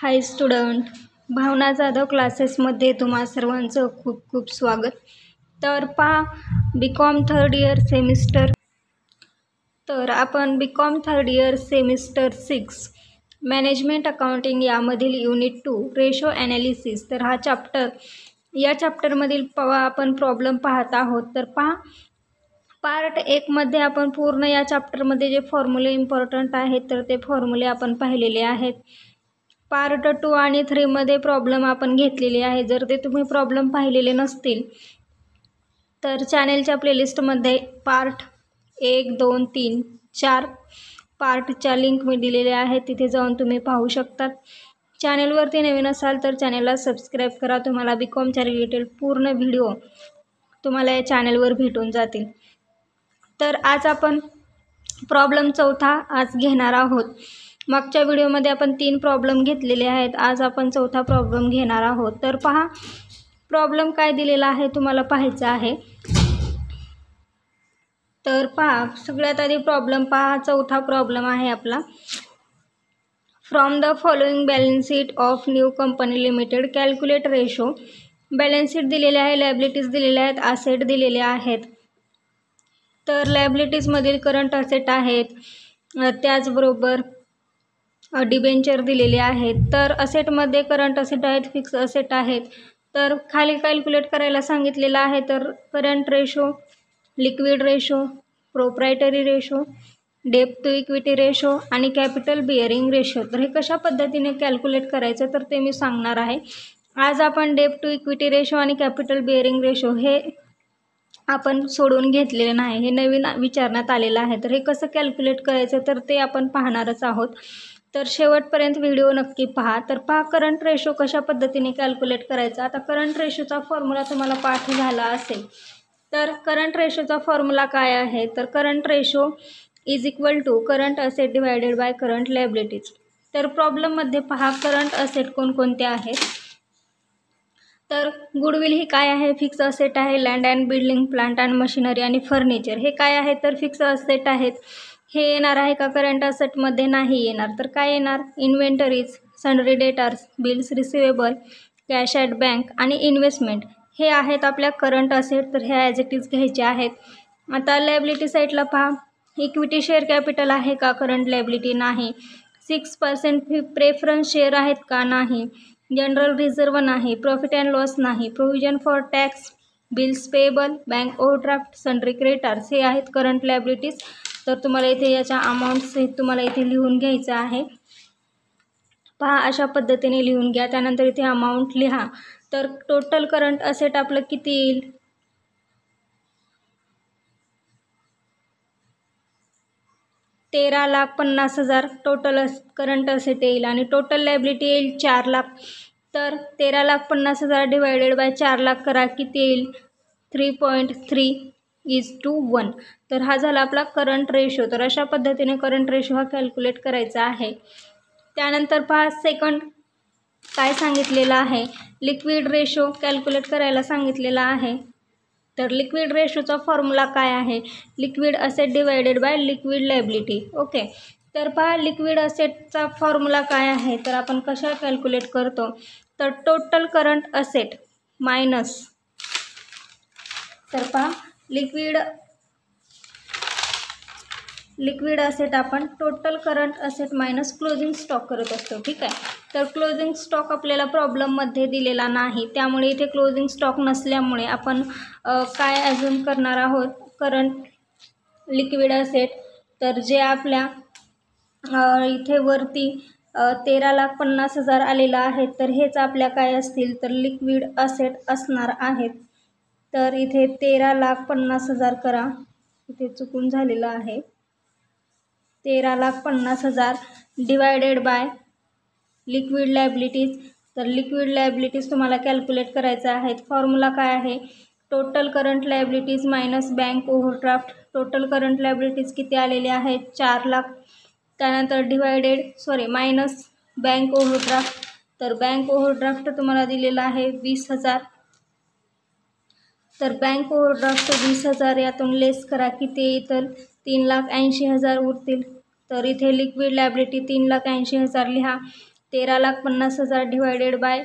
हाय student, भावना जाधव क्लासेसमध्ये तुम्हा सर्वांचं खूप खूप स्वागत. तर बीकॉम थर्ड इयर सेमिस्टर आपण B Com third year semester 6 management accounting यामधील युनिट 2 रेशो ॲनालिसिस तर या चॅप्टरमधील आपण प्रॉब्लेम पाहत आहोत. तर पार्ट 1 मध्ये आपण पूर्ण या चॅप्टरमध्ये जे फॉर्म्युले इम्पॉर्टंट आहेत तर ते फॉर्म्युले आपण पाहिलेले आहेत. पार्ट 2 आणि 3 मध्ये प्रॉब्लेम आपण घेतलेले आहे. जर ते तुम्ही प्रॉब्लेम पाहिलेले नसतील तर चॅनेलच्या प्लेलिस्टमध्ये पार्ट 1, 2, 3, 4 पार्टच्या लिंक मी दिलेल्या आहेत, तिथे जाऊन तुम्ही पाहू शकतात. चॅनेलवरती नवीन असाल तर चॅनेलला सबस्क्राईब करा. तुम्हाला बीकॉमच्या रिलेटेड पूर्ण व्हिडिओ तुम्हाला या चॅनेलवर भेटून जातील. तर आज आपण प्रॉब्लेम 4 आज घेणार आहोत. मागच्या व्हिडिओमध्ये आपण 3 प्रॉब्लेम घेतलेले आहेत. आज आपण 4था प्रॉब्लेम घेणार आहोत. तर प्रॉब्लेम काय दिलेला आहे तुम्हाला पाहायचा आहे. तर सगळ्यात आधी प्रॉब्लेम 4था प्रॉब्लेम आहे आपला. From the following balance sheet of new company limited calculate ratio. Balance sheet दिलेले आहे, लायबिलिटीज दिलेल्या आहेत, असेट दिलेले आहेत. तर लायबिलिटीजमधील करंट असेट आहेत, त्याचबरोबर डिबेंचर दिलेले आहेत. तर असेटमध्ये करंट असेट आहेत, फिक्स असेट आहेत. तर खाली कॅल्क्युलेट करायला सांगितलेलं आहे. तर current ratio, liquid ratio, proprietary ratio, debt to equity ratio आणि कॅपिटल बिअरिंग रेशो. तर हे कशा पद्धतीने कॅल्क्युलेट करायचं तर ते मी सांगणार आहे. आज आपण डेट टू इक्विटी रेशो आणि कॅपिटल बिअरिंग रेशो हे आपण सोडून घेतलेलं नाही, हे नवीन विचारण्यात आलेलं आहे. तर हे कसं कॅल्क्युलेट करायचं तर ते आपण पाहणारच आहोत. तर शेवटपर्यंत व्हिडिओ नक्की पहा. तर करंट रेशो कशा पद्धतीने कॅल्क्युलेट करायचा. आता करंट रेशोचा फॉर्म्युला तुम्हाला पाठ झाला असेल. तर करंट रेशोचा फॉर्म्युला काय आहे तर current ratio is equal to current asset divided by current liabilities. तर प्रॉब्लेममध्ये करंट असेट कोणकोणते आहेत. तर गुडविल ही काय आहे, फिक्स असेट आहे. Land and building, plant and machinery आणि फर्निचर हे काय आहे तर फिक्स असेट आहेत. हे येणार आहे का करंट असेटमध्ये, नाही येणार. तर काय येणार, inventories, sundry debtors, bills receivable, cash at bank आणि इन्व्हेस्टमेंट हे आहेत आपल्या करंट असेट. तर हे ॲज इट इज घ्यायचे आहेत. आता लायबिलिटी साईडला इक्विटी शेअर कॅपिटल आहे का, करंट लायबिलिटी नाही. 6% प्रेफरन्स शेअर आहेत का, नाही. जनरल रिझर्व नाही. प्रॉफिट अँड लॉस नाही. Provision for tax, bills payable, bank overdraft, sundry creditors हे आहेत करंट लायबिलिटीज. तर तुम्हाला इथे याच्या अमाऊंट्स तुम्हाला इथे लिहून घ्यायचं आहे. अशा पद्धतीने लिहून घ्या. त्यानंतर इथे अमाऊंट लिहा. तर टोटल करंट असेट आपलं किती येईल, 13,50,000 टोटल करंट असेट येईल आणि टोटल लायबिलिटी येईल 4 लाख. तर 13,50,000 डिवायडेड बाय 4 लाख करा, किती येईल 3.3:1. तर हा झाला आपला करंट रेशो. तर अशा पद्धतीने करंट रेशो हा कॅल्क्युलेट करायचा आहे. त्यानंतर सेकंड काय सांगितलेलं आहे, लिक्विड रेशो कॅल्क्युलेट करायला सांगितलेला आहे. तर लिक्विड रेशोचा फॉर्म्युला काय आहे, liquid asset divided by liquid liability. Okay. तर लिक्विड असेटचा फॉर्म्युला काय आहे तर आपण कशा कॅल्क्युलेट करतो तर टोटल करंट असेट मायनस. तर लिक्विड असेट आपण total current asset minus closing stock करत असतो. ठीक आहे. तर क्लोजिंग स्टॉक आपल्याला प्रॉब्लेममध्ये दिलेला नाही, त्यामुळे इथे क्लोजिंग स्टॉक नसल्यामुळे आपण काय अजून करणार आहोत, करंट लिक्विड असेट. तर जे आपल्या इथे वरती 13,50,000 आलेलं आहे तर हेच आपल्या काय असतील तर लिक्विड असेट असणार आहेत. तर इथे 13,50,000 करा, इथे चुकून झालेलं आहे. 13,50,000 डिवायडेड बाय लिक्विड लायबिलिटीज. तर लिक्विड लायबिलिटीज तुम्हाला कॅल्क्युलेट करायचं आहे. फॉर्म्युला काय आहे, total current liabilities minus bank overdraft. Total current liabilities किती आलेले आहेत 4 लाख. त्यानंतर मायनस बँक ओव्हरड्राफ्ट. तर बँक ओव्हरड्राफ्ट तुम्हाला दिलेला आहे 20,000. तर बँक ओव्हरड्राफ्ट 20,000 यातून लेस करा, किती येतील 3,80,000 उरतील. तर इथे लिक्विड लायबिलिटी 3,80,000 लिहा. 13,50,000 डिवायडेड बाय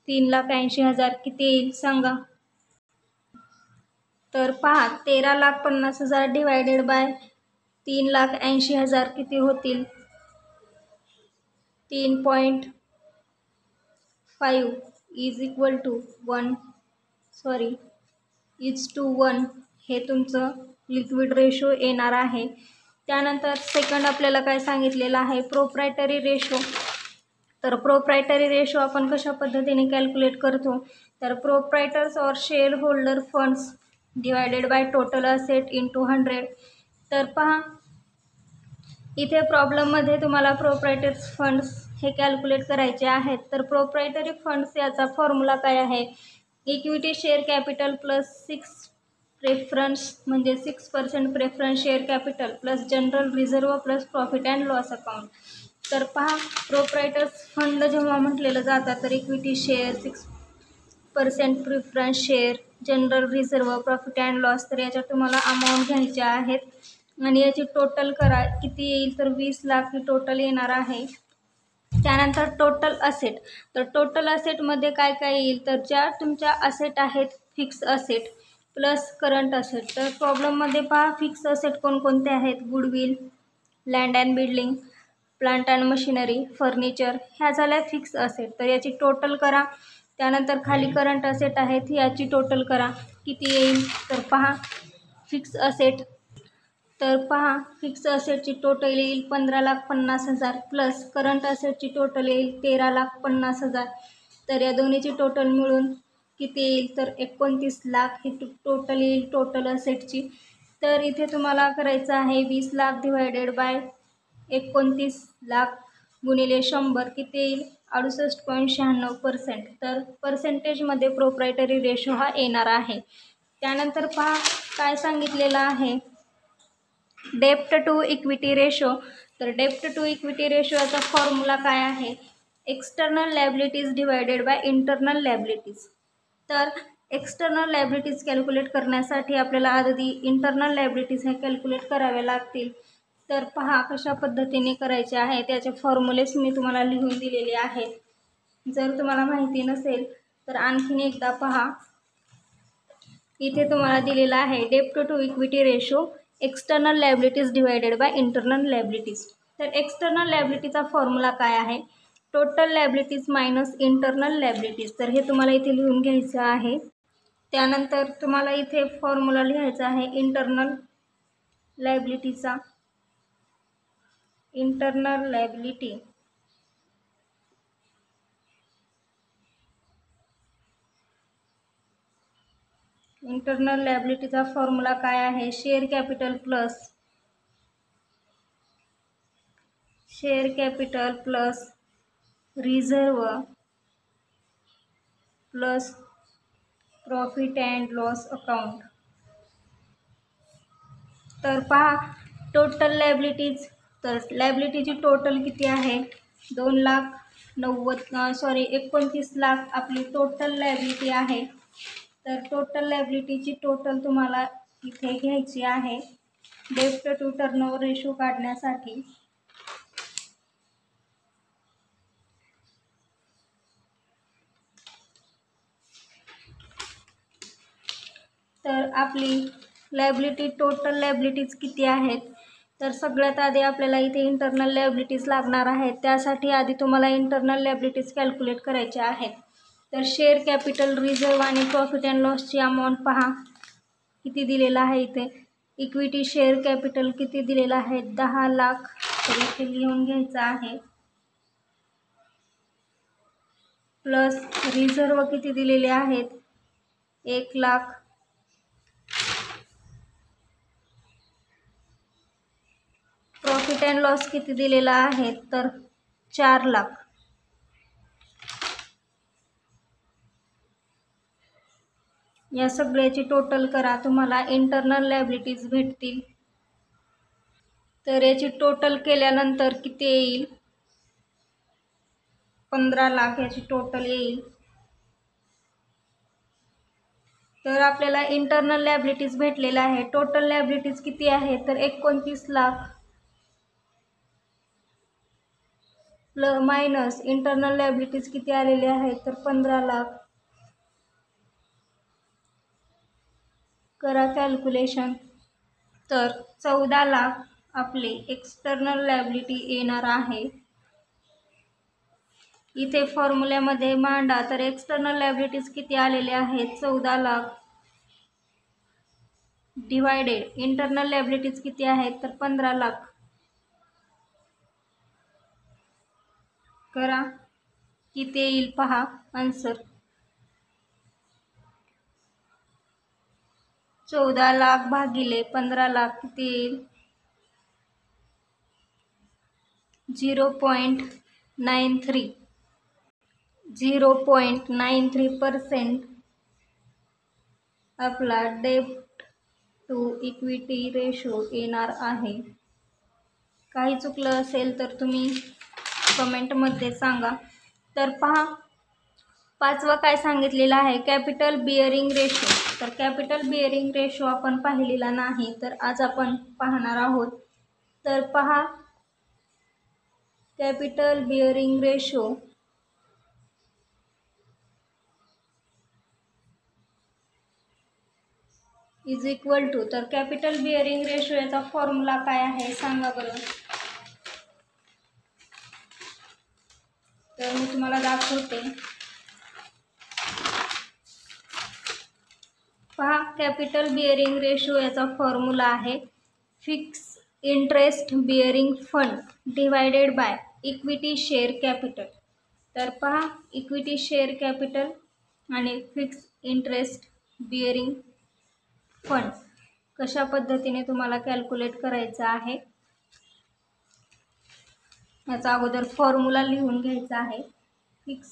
3,80,000 किती येईल सांगा. तर पहा 13,50,000 डिवायडेड बाय 3,80,000 किती होतील. 3.5 इज इक्वल टू 1 हे तुमचं लिक्विड रेशो येणार आहे. त्यानंतर सेकंड आपल्याला काय सांगितलेलं आहे, प्रोप्रायटरी रेशो. तर प्रोप्रायटरी रेशो आपण कशा पद्धतीने कॅल्क्युलेट करतो, तर प्रोप्रायटर्स और share holder funds divided by total asset into 100. तर पहा इथे प्रॉब्लेममध्ये तुम्हाला प्रोप्रायटर्स फंड्स हे कॅल्क्युलेट करायचे आहेत. तर प्रोप्रायटरी फंड्स याचा फॉर्म्युला काय आहे, equity share capital plus 6% preference share capital plus general reserve plus profit and loss account. तर पहा प्रोप्रायटर्स फंड जेव्हा म्हटलेलं जातं तर equity share, 6% preference share, general reserve, profit and loss. तर याच्यात तुम्हाला अमाऊंट घ्यायचे आहेत आणि याची टोटल करा किती येईल, तर 20 लाख ही टोटल येणार आहे. त्यानंतर टोटल असेट. तर टोटल असेटमध्ये काय काय येईल, तर ज्या तुमच्या असेट आहेत fix asset plus current asset. तर प्रॉब्लेममध्ये पहा फिक्स असेट कोणकोणते आहेत, goodwill, land and building, plant and machinery, furniture, ह्या झाल्या फिक्स असेट. तर याची टोटल करा. त्यानंतर खाली करंट असेट आहेत, याची टोटल करा किती येईल. तर पहा फिक्स असेट. तर पहा फिक्स असेटची टोटल येईल 15,50,000 प्लस करंट असेटची टोटल येईल 13,50,000. तर या दोन्हीची टोटल मिळून किती येईल, तर 29 लाख ही टोटल येईल टोटल असेटची. तर इथे तुम्हाला करायचं आहे 20 लाख डिवायडेड बाय 29 लाख गुणिले 100 किती येईल, 68.96%. तर पर्सेंटेजमध्ये प्रोप्रायटरी रेशो हा येणार आहे. त्यानंतर पहा काय सांगितलेलं आहे, डेप्ट टू इक्विटी रेशो. तर डेप्ट टू इक्विटी रेशो याचा फॉर्म्युला काय आहे, external liabilities divided by internal liabilities. तर एक्सटर्नल लायबिलिटीज कॅल्क्युलेट करण्यासाठी आपल्याला आधी इंटरनल लायबिलिटीज हे कॅल्क्युलेट करावे लागतील. तर पहा कशा पद्धतीने करायचे आहे, त्याचे फॉर्म्युलेस मी तुम्हाला लिहून दिलेले आहेत. जर तुम्हाला माहिती नसेल तर आणखीन एकदा पहा. इथे तुम्हाला दिलेला आहे डेप्ट to equity ratio external liabilities divided by internal liabilities. तर एक्सटर्नल लायबिलिटीचा फॉर्म्युला काय आहे, total liabilities minus internal liabilities. तर हे तुम्हाला इथे लिहून घ्यायचं आहे. त्यानंतर तुम्हाला इथे फॉर्म्युला लिहायचा आहे इंटरनल लायबिलिटीचा. इंटरनल लायबिलिटी इंटरनल लायबिलिटीचा फॉर्म्युला काय आहे, share capital plus reserve plus profit and loss account. तर पहा टोटल लायबिलिटीज. तर लायबिलिटीची टोटल किती आहे, 29 लाख आपली टोटल लायबिलिटी आहे. तर टोटल लायबिलिटीची टोटल तुम्हाला इथे घ्यायची आहे डेप्ट टू टर्नओव्हर रेशो काढण्यासाठी. तर आपली टोटल लायबिलिटीज किती आहेत, तर सगळ्यात आधी आपल्याला इथे इंटरनल लायबिलिटीज लागणार आहेत. त्यासाठी आधी तुम्हाला इंटरनल लायबिलिटीज कॅल्क्युलेट करायचे आहेत. तर शेअर कॅपिटल, रिझर्व आणि प्रॉफिट अँड लॉसची अमाऊंट पहा किती दिलेला आहे. इथे इक्विटी शेअर कॅपिटल किती दिलेला आहे, 10 लाख. तर इथे लिहून घ्यायचं आहे. प्लस रिझर्व किती दिलेले आहेत, 1 लाख. प्रॉफिट अँड लॉस किती दिलेला आहे, तर 4 लाख. या सगळ्याची टोटल करा, तुम्हाला इंटरनल लायबिलिटीज भेटतील. तर याची टोटल केल्यानंतर किती येईल, 15 लाख याची टोटल येईल. तर आपल्याला इंटरनल लायबिलिटीज भेटलेला आहे. टोटल लायबिलिटीज किती आहे, तर 29 लाख. मायनस इंटरनल लायबिलिटीज किती आलेले आहेत तर 15 लाख. करा कॅल्क्युलेशन. तर 14 लाख आपले एक्सटर्नल लायबिलिटी येणार आहे. इथे फॉर्म्युल्यामध्ये मांडा. तर एक्सटर्नल लायबिलिटीज किती आलेले आहेत 14 लाख डिवायडेड इंटरनल लायबिलिटीज किती आहेत तर 15 लाख. करा किती येईल पहा आन्सर. 14 लाख भागिले 15 लाख किती येईल 0.93. 0.93% आपला डेब्ट टू इक्विटी रेशो येणार आहे. काही चुकलं असेल तर तुम्ही कमेंटमध्ये सांगा. तर पहा 5वा काय सांगितलेलं आहे कॅपिटल बिअरिंग रेशो. तर कॅपिटल बिअरिंग रेशो आपण पाहिलेला नाही, तर आज आपण पाहणार आहोत. तर पहा capital bearing ratio is equal to. तर कॅपिटल बिअरिंग रेशो याचा फॉर्म्युला काय आहे सांगा बरं. तर मी तुम्हाला दाखवते. पहा कॅपिटल बिअरिंग रेशो याचा फॉर्म्युला आहे fix interest bearing fund divided by equity share capital. तर पहा इक्विटी शेअर कॅपिटल आणि फिक्स इंटरेस्ट बिअरिंग फंड कशा पद्धतीने तुम्हाला कॅल्क्युलेट करायचं आहे याचा अगोदर फॉर्म्युला लिहून घ्यायचा आहे. Fix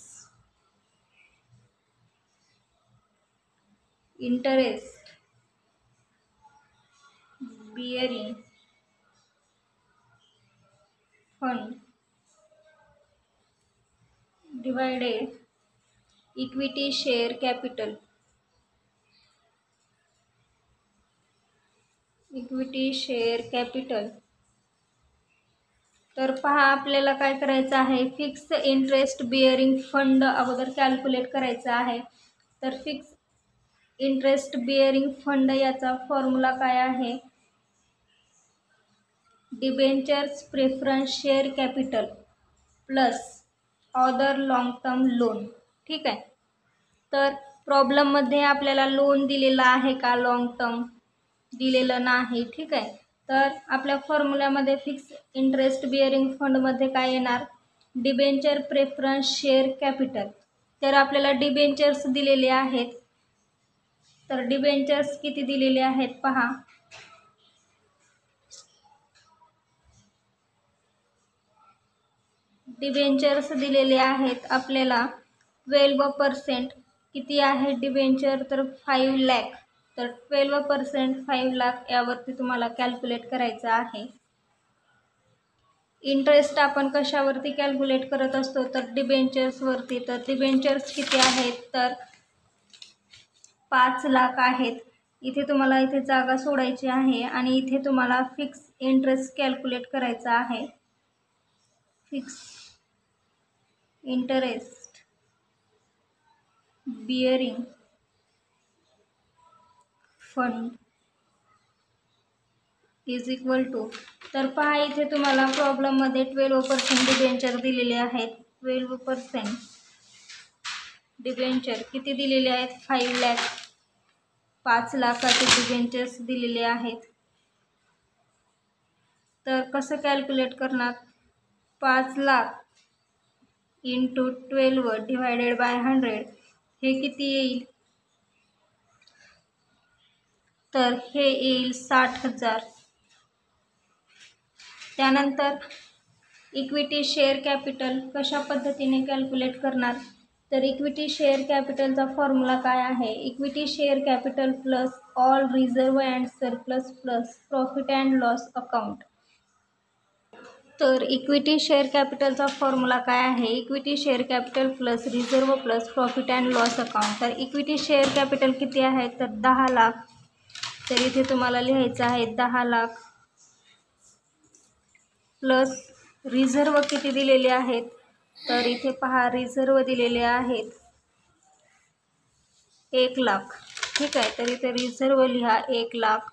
interest bearing fund divided equity share capital. Equity share capital. तर पहा आपल्याला काय करायचं आहे फिक्स इंटरेस्ट बिअरिंग फंड अगोदर कॅल्क्युलेट करायचं आहे. तर फिक्स इंटरेस्ट बिअरिंग फंड याचा फॉर्म्युला काय आहे debentures preference share capital plus other long term loan. ठीक आहे. तर प्रॉब्लेममध्ये आपल्याला लोन दिलेला आहे का लॉंग टर्म दिलेलं नाही. ठीक आहे. तर आपल्या फॉर्म्युल्यामध्ये फिक्स इंटरेस्ट बिअरिंग फंडमध्ये काय येणार डिबेंचर प्रेफरन्स शेअर कॅपिटल. तर आपल्याला डिबेंचर्स दिलेले आहेत. तर डिबेंचर्स किती दिलेले आहेत पहा. डिबेंचर्स दिलेले आहेत आपल्याला 12% किती आहे डिबेंचर तर 5 लाख. तर 12% 5 लाख यावरती तुम्हाला कॅल्क्युलेट करायचं आहे. इंटरेस्ट आपण कशावरती कॅल्क्युलेट करत असतो तर डिबेंचर्सवरती. तर डिबेंचर्स किती आहेत तर 5 लाख आहेत. इथे तुम्हाला इथे जागा सोडायची आहे आणि इथे तुम्हाला फिक्स इंटरेस्ट कॅल्क्युलेट करायचा आहे. Fix interest bearing fund is equal to. तर पहा इथे तुम्हाला प्रॉब्लेममध्ये 12% डिबेंचर दिलेले आहेत. 12% डिबेंचर किती दिलेले आहेत 5 लाख. 5 लाखाचे डिबेंचर्स दिलेले आहेत. तर कसं कॅल्क्युलेट करणार 5 लाख इंटू 12 डिवायडेड बाय 100 हे किती येईल तर हे येईल 60,000. त्यानंतर इक्विटी शेअर कॅपिटल कशा पद्धतीने कॅल्क्युलेट करणार तर इक्विटी शेअर कॅपिटलचा फॉर्म्युला काय आहे equity share capital plus all reserve and surplus plus profit and loss account. तर इक्विटी शेअर कॅपिटलचा फॉर्म्युला काय आहे equity share capital plus reserve plus profit and loss account. तर इक्विटी शेअर कॅपिटल किती आहे तर 10 लाख. तर इथे तुम्हाला लिहायचं आहे 10 लाख प्लस रिझर्व किती दिलेले आहेत तर इथे पहा रिझर्व दिलेले आहेत 1 लाख. ठीक आहे, तर इथे रिझर्व लिहा 1 lakh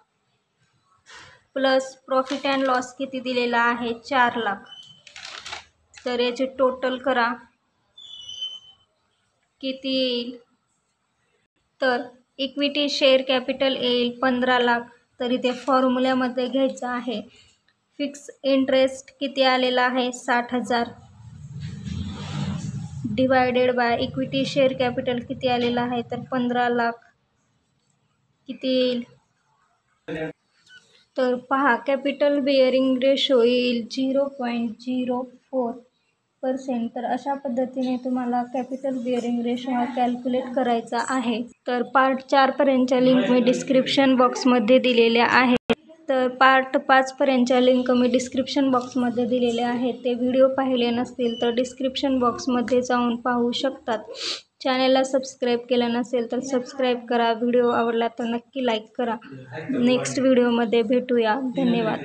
plus profit and loss किती दिलेला आहे 4 लाख. तर याचे टोटल करा किती येईल तर इक्विटी शेअर कॅपिटल येईल 15 लाख. तर इथे फॉर्म्युल्यामध्ये घ्यायचं आहे. फिक्स इंटरेस्ट किती आलेला आहे 60,000 divided by equity share capital किती आलेला आहे तर 15 लाख किती येईल तर पहा कॅपिटल बिअरिंग रेशो येईल 0.04%. तर अशा पद्धतीने तुम्हाला कॅपिटल बिअरिंग रेशो हा कॅल्क्युलेट करायचा आहे. तर पार्ट 4 पर्यंतच्या लिंक मी डिस्क्रिप्शन बॉक्समध्ये दिलेल्या आहेत. तर पार्ट 5 पर्यंतच्या लिंक मी डिस्क्रिप्शन बॉक्समध्ये दिलेले आहेत. ते व्हिडिओ पाहिले नसतील तर डिस्क्रिप्शन बॉक्समध्ये जाऊन पाहू शकतात. चॅनलला सबस्क्राईब केलं नसेल तर सबस्क्राईब करा. व्हिडिओ आवडला तर नक्की लाईक करा. नेक्स्ट व्हिडिओमध्ये भेटूया. धन्यवाद.